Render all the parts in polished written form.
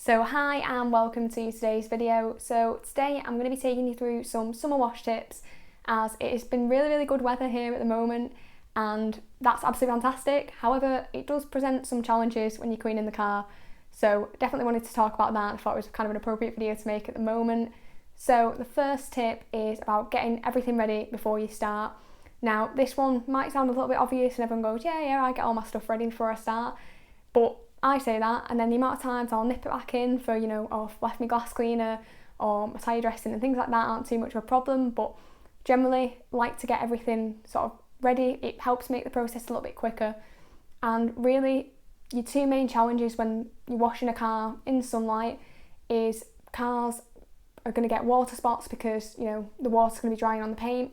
So hi and welcome to today's video. So today I'm going to be taking you through some summer wash tips, as it has been really good weather here at the moment and that's absolutely fantastic. However, it does present some challenges when you're cleaning the car, so definitely wanted to talk about that. I thought it was kind of an appropriate video to make at the moment. So the first tip is about getting everything ready before you start. Now this one might sound a little bit obvious and everyone goes, yeah, I get all my stuff ready before I start, but I say that and then the amount of times I'll nip it back in for, I've left my glass cleaner or my tyre dressing and things like that aren't too much of a problem, but generally like to get everything sort of ready. It helps make the process a little bit quicker. And really your two main challenges when you're washing a car in sunlight is cars are going to get water spots because the water's going to be drying on the paint,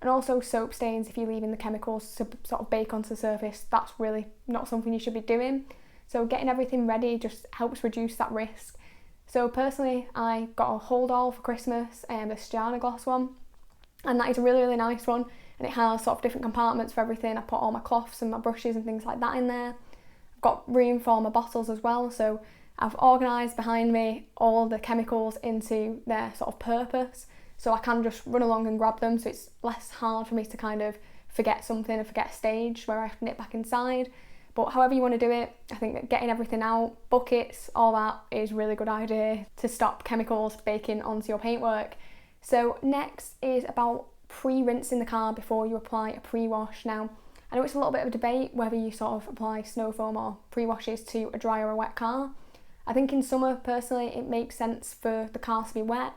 and also soap stains if you're leaving the chemicals to sort of bake onto the surface. That's really not something you should be doing. So getting everything ready just helps reduce that risk. So personally, I got a hold all for Christmas, the Stiana gloss one, and that is a really nice one, and it has sort of different compartments for everything. I put all my cloths and my brushes and things like that in there. I've got room for my bottles as well, so I've organised behind me all the chemicals into their sort of purpose, so I can just run along and grab them, so it's less hard for me to kind of forget something and forget a stage where I have to nip back inside. But however you want to do it, I think that getting everything out, buckets, all that is a really good idea to stop chemicals baking onto your paintwork. So next is about pre-rinsing the car before you apply a pre-wash. Now, I know it's a little bit of a debate whether you sort of apply snow foam or pre-washes to a dry or a wet car. I think in summer, personally, it makes sense for the car to be wet.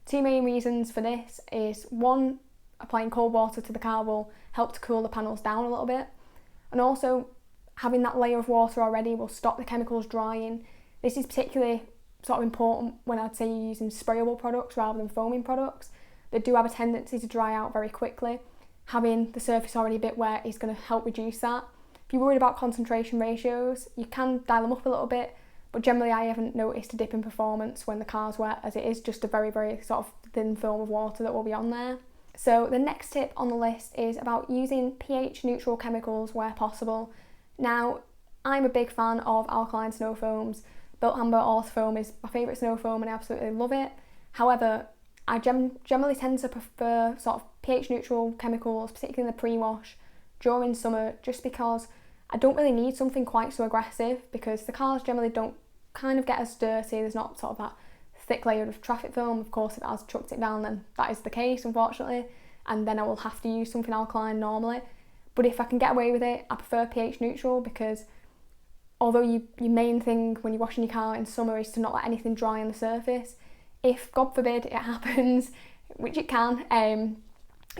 Two main reasons for this is, one, applying cold water to the car will help to cool the panels down a little bit, and also having that layer of water already will stop the chemicals drying. This is particularly sort of important when I'd say you're using sprayable products rather than foaming products. They do have a tendency to dry out very quickly. Having the surface already a bit wet is going to help reduce that. If you're worried about concentration ratios, you can dial them up a little bit, but generally I haven't noticed a dip in performance when the car's wet, as it is just a very sort of thin film of water that will be on there. So the next tip on the list is about using pH neutral chemicals where possible. Now, I'm a big fan of alkaline snow foams. Built Amber Orthofoam is my favourite snow foam and I absolutely love it. However, I generally tend to prefer sort of pH neutral chemicals, particularly in the pre-wash during summer, just because I don't really need something quite so aggressive, because the cars generally don't kind of get as dirty. There's not sort of that thick layer of traffic film. Of course, if it has chucked it down, then that is the case, unfortunately, and then I will have to use something alkaline normally. But if I can get away with it, I prefer pH neutral, because although your main thing when you're washing your car in summer is to not let anything dry on the surface, if, God forbid, it happens, which it can,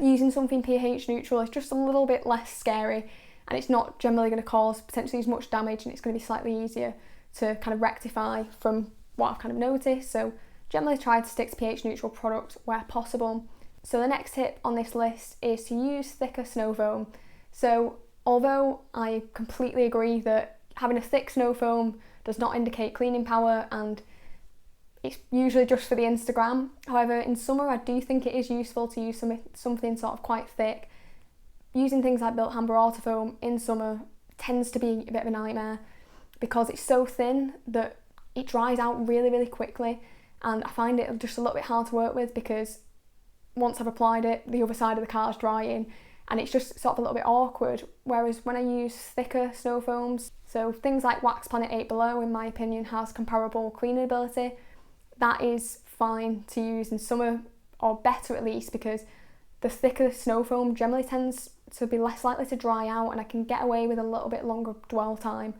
using something pH neutral is just a little bit less scary, and it's not generally going to cause potentially as much damage, and it's going to be slightly easier to kind of rectify from what I've kind of noticed. So generally try to stick to pH neutral products where possible. So the next tip on this list is to use thicker snow foam. So although I completely agree that having a thick snow foam does not indicate cleaning power and it's usually just for the Instagram, however in summer I do think it is useful to use something sort of quite thick. Using things like Built Amber Orthofoam in summer tends to be a bit of a nightmare because it's so thin that it dries out really quickly, and I find it just a little bit hard to work with because once I've applied it, the other side of the car is drying, and it's just sort of a little bit awkward. Whereas when I use thicker snow foams, so things like Wax Planet 8 Below, in my opinion, has comparable cleaning ability, that is fine to use in summer, or better at least, because the thicker snow foam generally tends to be less likely to dry out and I can get away with a little bit longer dwell time.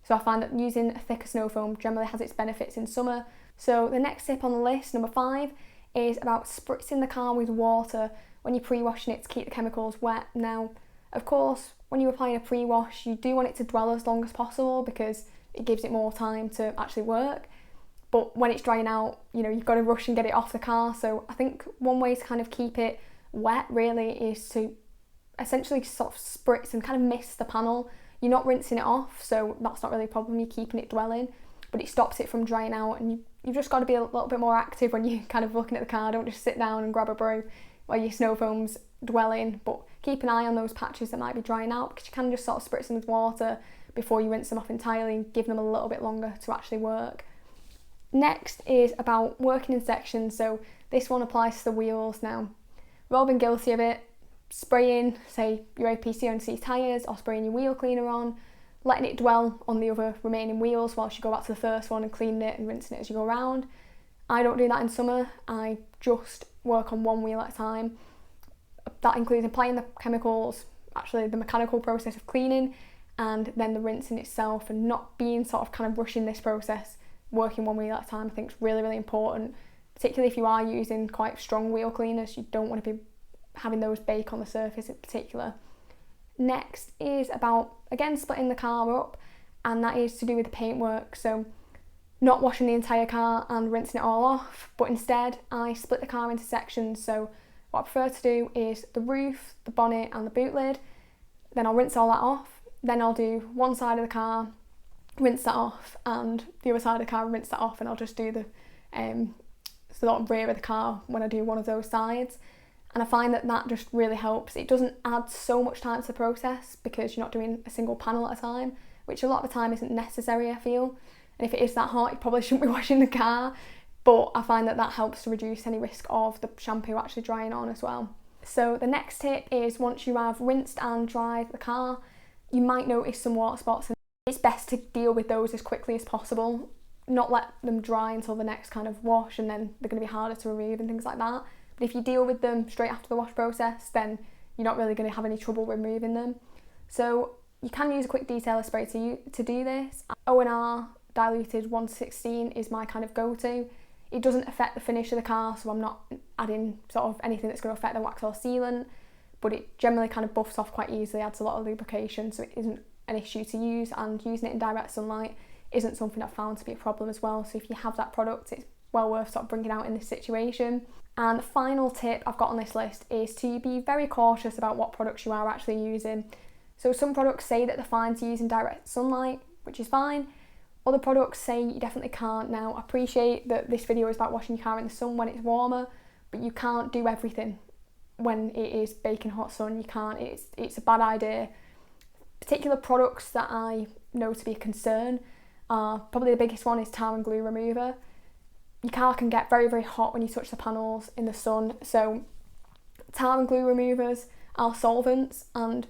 So I find that using a thicker snow foam generally has its benefits in summer. So the next tip on the list, number 5, is about spritzing the car with water when you're pre-washing it to keep the chemicals wet. Now, of course, when you're applying a pre-wash, you do want it to dwell as long as possible because it gives it more time to actually work. But when it's drying out, you've got to rush and get it off the car. So I think one way to kind of keep it wet really is to essentially sort of spritz and kind of mist the panel. You're not rinsing it off, so that's not really a problem. You're keeping it dwelling, but it stops it from drying out, and you've just got to be a little bit more active when you're kind of looking at the car. Don't just sit down and grab a brew while your snow foam's dwelling, but keep an eye on those patches that might be drying out, because you can just sort of spritz them with water before you rinse them off entirely and give them a little bit longer to actually work. Next is about working in sections, so this one applies to the wheels now. We've all been guilty of it, spraying, say, your APC on these tyres or spraying your wheel cleaner on, letting it dwell on the other remaining wheels whilst you go back to the first one and cleaning it and rinsing it as you go around. I don't do that in summer, I just work on one wheel at a time. That includes applying the chemicals, actually the mechanical process of cleaning, and then the rinsing itself, and not being sort of kind of rushing this process. Working one wheel at a time I think is really, really important, particularly if you are using quite strong wheel cleaners. You don't want to be having those bake on the surface in particular. Next is about, again, splitting the car up, and that is to do with the paintwork. So not washing the entire car and rinsing it all off, but instead I split the car into sections. So what I prefer to do is the roof, the bonnet and the boot lid. Then I'll rinse all that off. Then I'll do one side of the car, rinse that off, and the other side of the car, rinse that off, and I'll just do the sort of rear of the car when I do one of those sides. And I find that that just really helps. It doesn't add so much time to the process because you're not doing a single panel at a time, which a lot of the time isn't necessary, I feel. And if it is that hot, you probably shouldn't be washing the car, but I find that that helps to reduce any risk of the shampoo actually drying on as well. So the next tip is, once you have rinsed and dried the car, you might notice some water spots, and it's best to deal with those as quickly as possible, not let them dry until the next kind of wash, and then they're going to be harder to remove and things like that. But if you deal with them straight after the wash process, then you're not really going to have any trouble removing them. So you can use a quick detailer spray to do this. O&R diluted 1:16 is my kind of go-to. It doesn't affect the finish of the car, so I'm not adding sort of anything that's going to affect the wax or sealant, but it generally kind of buffs off quite easily, adds a lot of lubrication, so it isn't an issue to use, and using it in direct sunlight isn't something I've found to be a problem as well. So if you have that product, it's well worth sort of bringing out in this situation. And the final tip I've got on this list is to be very cautious about what products you are actually using. So some products say that they're fine to use in direct sunlight, which is fine. Other products say you definitely can't. Now, I appreciate that this video is about washing your car in the sun when it's warmer, but you can't do everything when it is baking hot sun. You can't, it's a bad idea. Particular products that I know to be a concern are, probably the biggest one is tar and glue remover. Your car can get very, very hot when you touch the panels in the sun, so tar and glue removers are solvents, and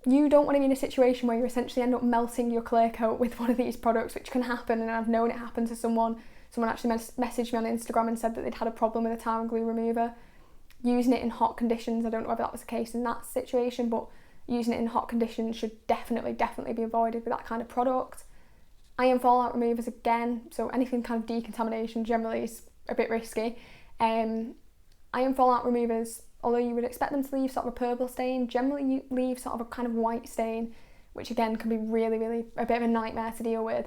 you don't want to be in a situation where you essentially end up melting your clear coat with one of these products, which can happen, and I've known it happen to someone. Someone actually messaged me on Instagram and said that they'd had a problem with a tar and glue remover. Using it in hot conditions, I don't know whether that was the case in that situation, but using it in hot conditions should definitely be avoided with that kind of product. Iron fallout removers, again, so anything kind of decontamination generally is a bit risky. Iron fallout removers, although you would expect them to leave sort of a purple stain, generally you leave sort of a kind of white stain, which again can be really, really a bit of a nightmare to deal with.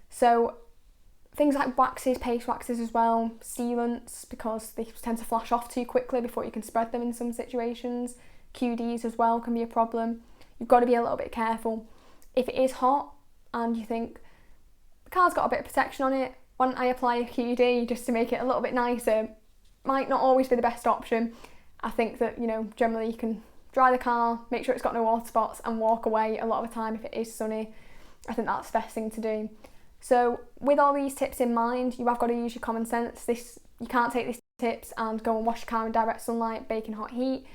So things like waxes, paste waxes as well, sealants, because they tend to flash off too quickly before you can spread them in some situations. QDs as well can be a problem. You've got to be a little bit careful. If it is hot and you think the car's got a bit of protection on it, why don't I apply a QD just to make it a little bit nicer? Might not always be the best option. I think that, you know, generally you can dry the car, make sure it's got no water spots, and walk away a lot of the time if it is sunny. I think that's the best thing to do. So with all these tips in mind, you have got to use your common sense. You can't take these tips and go and wash your car in direct sunlight, baking hot heat,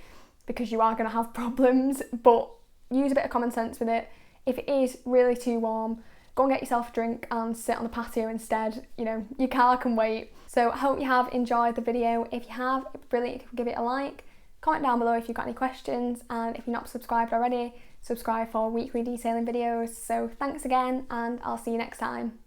because you are going to have problems, but use a bit of common sense with it. If it is really too warm, go and get yourself a drink and sit on the patio instead. You know, your car can wait. So I hope you have enjoyed the video. If you have, it'd be brilliant if you could give it a like. Comment down below if you've got any questions, and if you're not subscribed already, subscribe for weekly detailing videos. So thanks again, and I'll see you next time.